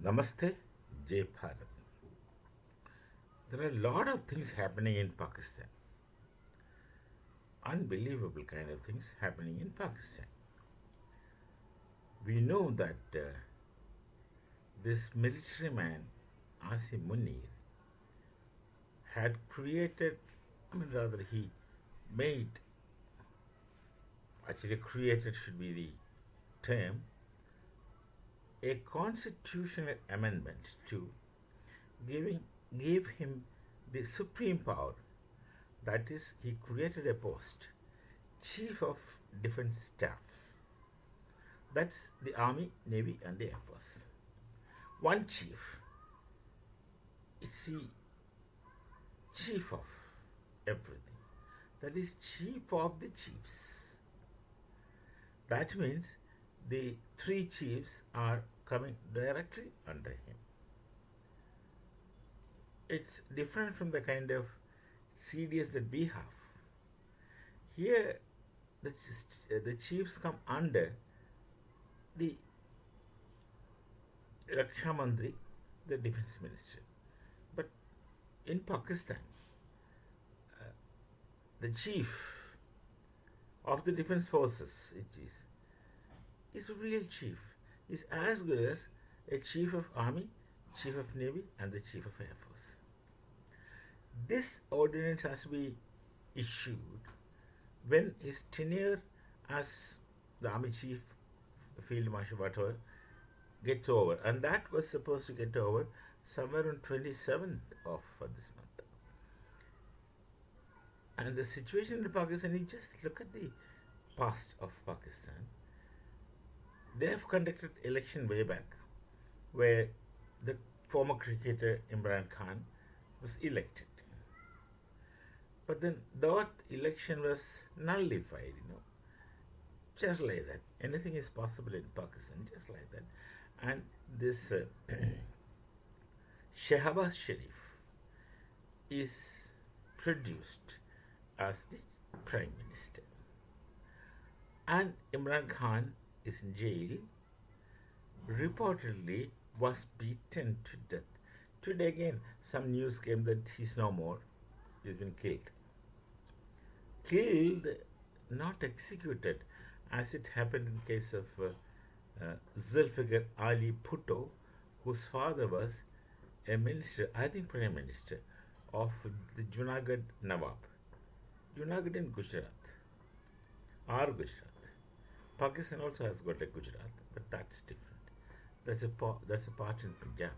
Namaste, Jai Bharat. There are a lot of things happening in Pakistan. Unbelievable kind of things happening in Pakistan. We know that this military man, Asim Munir, had created, he made, actually, created should be the term, a constitutional amendment to giving give him the supreme power. That is, he created a post, Chief of Defense Staff. That's the Army, Navy, and the Air Force. One chief is the chief of everything. That is, chief of the chiefs. That means the three chiefs are coming directly under him. It's different from the kind of CDS that we have. Here, the chiefs come under the Raksha Mantri, the defense minister. But in Pakistan, the chief of the defense forces, is a real chief. Is as good as a chief of army, chief of navy, and the chief of air force. This ordinance has to be issued when his tenure as the army chief, field marshal, whatever, gets over, and that was supposed to get over somewhere on 27th of this month. And the situation in Pakistan, you just look at the past of Pakistan. They have conducted election way back, where the former cricketer Imran Khan was elected. But then that election was nullified, just like that. Anything is possible in Pakistan, just like that. And this Shehbaz Sharif is produced as the Prime Minister. And Imran Khan is in jail, reportedly was beaten to death. Today again, some news came that he's no more. He's been killed. Killed, not executed, as it happened in case of Zulfikar Ali Bhutto, whose father was a minister, I think Prime Minister, of the Junagadh Nawab. Junagadh in Gujarat, or Gujarat. Pakistan also has got a Gujarat, but that's different. That's a part in Punjab.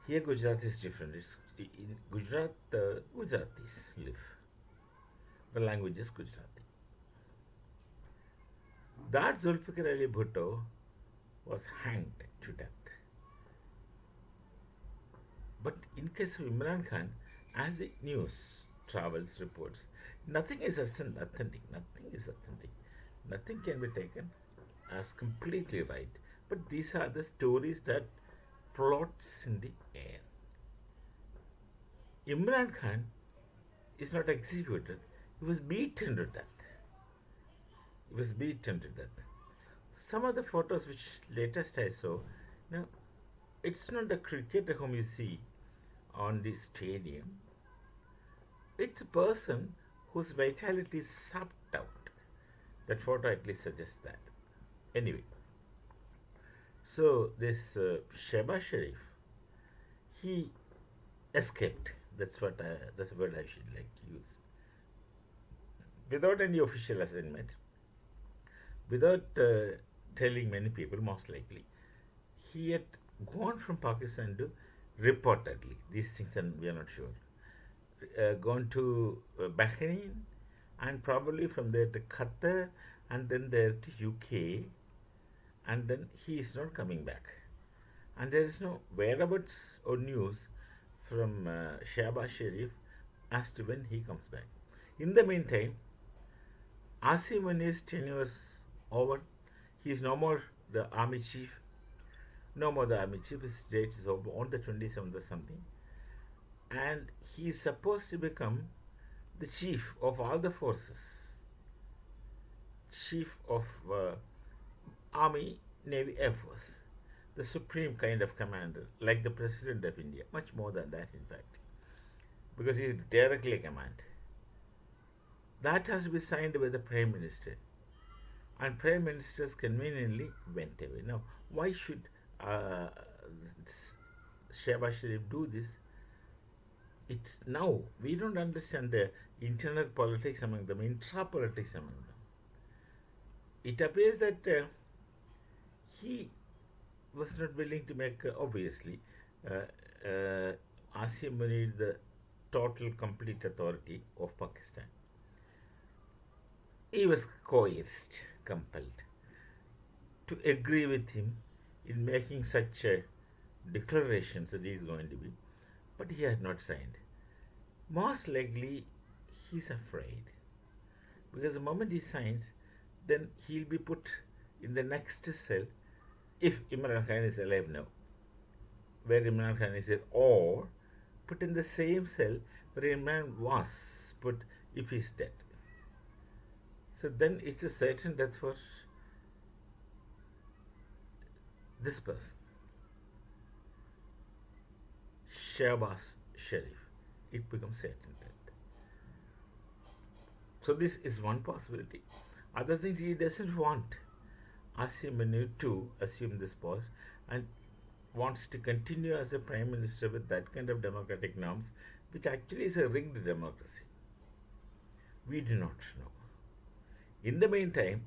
Here Gujarat is different. In Gujarat, Gujaratis live. The language is Gujarati. That Zulfikar Ali Bhutto was hanged to death. But in case of Imran Khan, as the news travels, reports, nothing is authentic. Nothing is authentic. Nothing can be taken as completely right. But these are the stories that floats in the air. Imran Khan is not executed. He was beaten to death. He was beaten to death. Some of the photos which latest I saw, now it's not the cricketer whom you see on the stadium. It's a person whose vitality is sucked out. That photo at least suggests that. Anyway, so this Shehbaz Sharif, he escaped. That's the word I should like to use. Without any official assignment, without telling many people, most likely, he had gone from Pakistan to, reportedly, these things, and we are not sure, gone to Bahrain, and probably from there to Qatar, and then there to UK, and then he is not coming back. And there is no whereabouts or news from Shehbaz Sharif as to when he comes back. In the meantime, Asim Munir's tenure is over. He is no more the army chief. No more the army chief. His date is over on the 27th or something. And he is supposed to become the chief of all the forces. Chief of Army, Navy, Air Force. the supreme kind of commander, like the president of India, much more than that, in fact, because he is directly a command. That has to be signed by the prime minister, and prime ministers conveniently went away. Now, why should uh, Shehbaz Sharif do this? It now we don't understand the internal politics among them, intra politics among them. It appears that he was not willing to make, obviously, Asia Munir the total complete authority of Pakistan. He was coerced, compelled to agree with him in making such declarations that he is going to be, but he had not signed. Most likely, he's afraid because the moment he signs, then he'll be put in the next cell if Imran Khan is alive now, where Imran Khan is there, or put in the same cell where Imran was put if he's dead. So then it's a certain death for this person, Shehbaz Sharif. It becomes certain death. So this is one possibility. Other things, he doesn't want Asim Munir to assume this post and wants to continue as a prime minister with that kind of democratic norms, which actually is a rigged democracy. We do not know. In the meantime,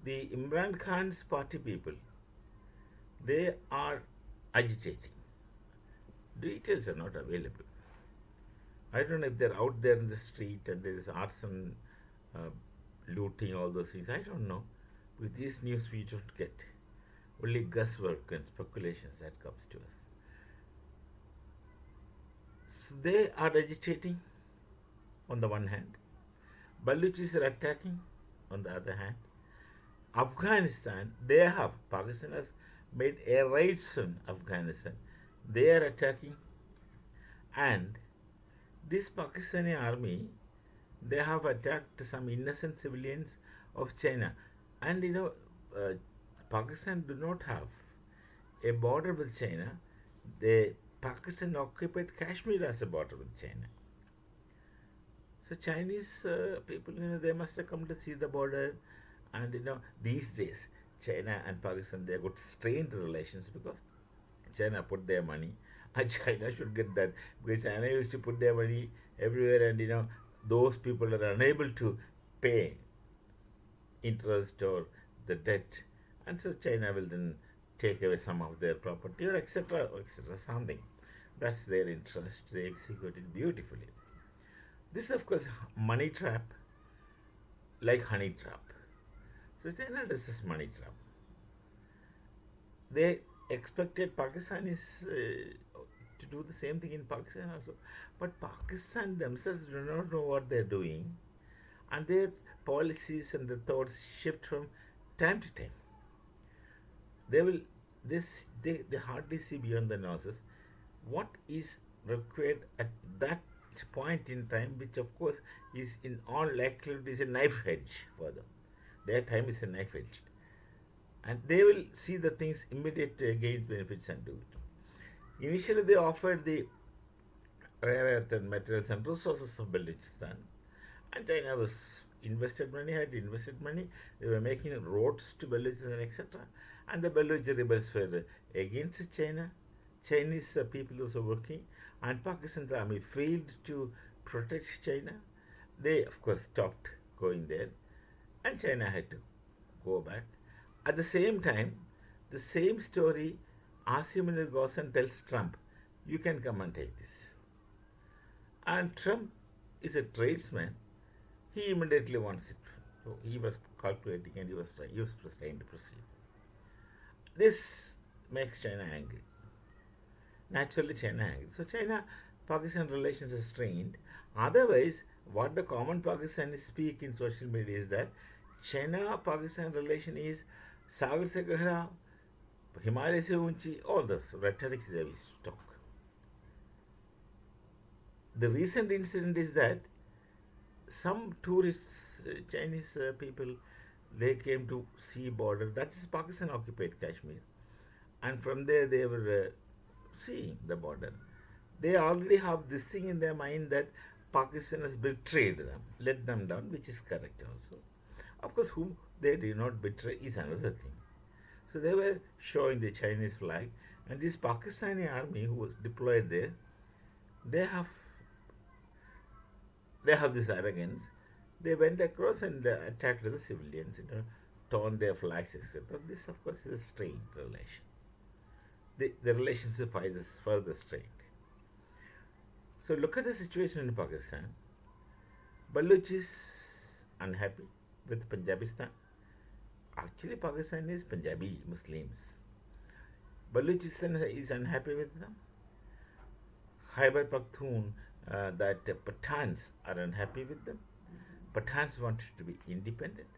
the Imran Khan's party people, they are agitating. Details are not available. I don't know if they're out there in the street and there is arson, looting, all those things. I don't know. With these news, we don't get. Only guesswork and speculations that comes to us. So they are agitating on the one hand. Baluchis are attacking on the other hand. Afghanistan, Pakistan has made air raids on Afghanistan. They are attacking, and this Pakistani army, they have attacked some innocent civilians of China. And Pakistan do not have a border with China. Pakistan occupied Kashmir as a border with China. So Chinese people, they must have come to see the border, and these days China and Pakistan, they have got strained relations because China put their money, and China should get that, because China used to put their money everywhere, and those people are unable to pay interest or the debt, and so China will then take away some of their property or etc. etc. something. That's their interest. They execute it beautifully. This is, of course, money trap, like honey trap. So China does this money trap. They expected Pakistanis to do the same thing in Pakistan also, but Pakistan themselves do not know what they're doing, and their policies and the thoughts shift from time to time. They hardly see beyond the noses what is required at that point in time, which of course is in all likelihood is a knife edge for them. Their time is a knife edge, and they will see the things immediate gains, benefits, and do it. Initially, they offered the rare earth and materials and resources of Balochistan, and China had invested money. They were making roads to Balochistan, etc. And the Baloch rebels were against China. Chinese people also working, and Pakistan's army failed to protect China. They, of course, stopped going there, and China had to go back. At the same time, the same story, Asim Munir goes and tells Trump, "You can come and take this." And Trump is a tradesman. He immediately wants it. So he was calculating, and he was trying to proceed. This makes China angry. Naturally, China angry. So China-Pakistan relations are strained. Otherwise, what the common Pakistanis speak in social media is that China-Pakistan relation is Sagar se gehra, Himalaya se unchi, all this rhetoric they used to talk. The recent incident is that some tourists, Chinese people, they came to see border. That is Pakistan occupied Kashmir, and from there they were seeing the border. They already have this thing in their mind that Pakistan has betrayed them, let them down, which is correct also. Of course, whom they did not betray is another thing. So they were showing the Chinese flag, and this Pakistani army who was deployed there, they have they have this arrogance. They went across and attacked the civilians, torn their flags, etc. This, of course, is a strained relation. The relationship is further strained. So look at the situation in Pakistan. Baluch is unhappy with Punjabistan. Actually, Pakistan is Punjabi Muslims. Baluchistan is unhappy with them. Khyber Pakhtunkhwa, that Pathans are unhappy with them. Pathans wanted to be independent.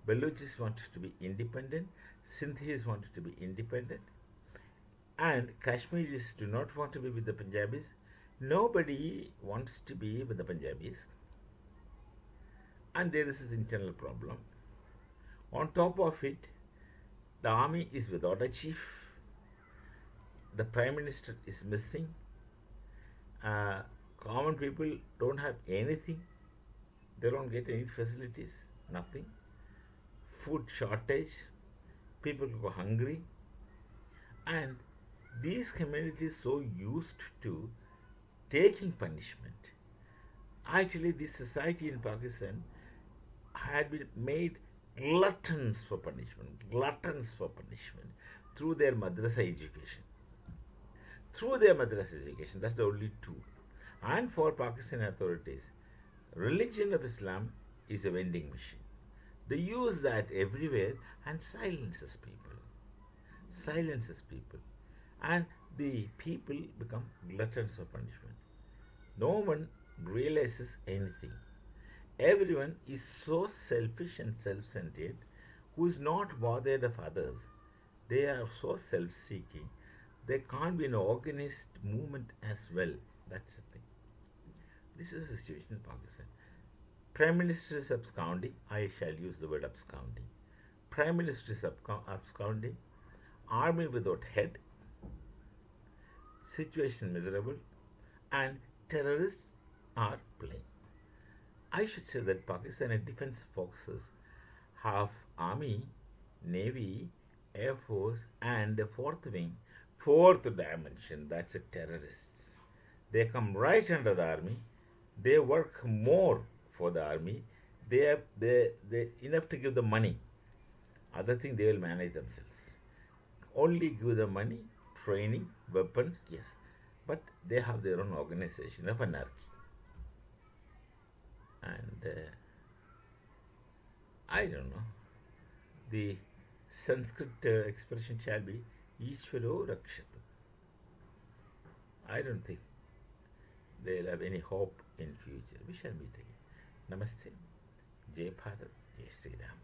Baluchis wanted to be independent. Sindhis wanted to be independent. And Kashmiris do not want to be with the Punjabis. Nobody wants to be with the Punjabis. And there is this internal problem. On top of it, the army is without a chief. The Prime Minister is missing. Common people don't have anything. They don't get any facilities, nothing. Food shortage, people go hungry. And these communities so used to taking punishment. Actually, this society in Pakistan had been made gluttons for punishment through their madrasa education. Through their madrasa education, that's the only tool. And for Pakistan authorities, religion of Islam is a vending machine. They use that everywhere and silences people. Silences people. And the people become gluttons for punishment. No one realizes anything. Everyone is so selfish and self-centered who is not bothered of others. They are so self-seeking. There can't be an organized movement as well. That's the thing. This is the situation in Pakistan. Prime Minister is absconding. I shall use the word absconding. Prime Minister is absconding. Army without head. Situation miserable. And terrorists are playing. I should say that Pakistani defense forces have army, navy, air force, and a fourth wing, fourth dimension. That's the terrorists. They come right under the army. They work more for the army. They enough to give the money. Other thing they will manage themselves. Only give the money, training, weapons, yes, but they have their own organization of anarchy. And I don't know. The Sanskrit expression shall be Ishvaro Rakshatu. I don't think they'll have any hope in future. We shall meet again. Namaste. Jai Bharat. Jai Sri Ram.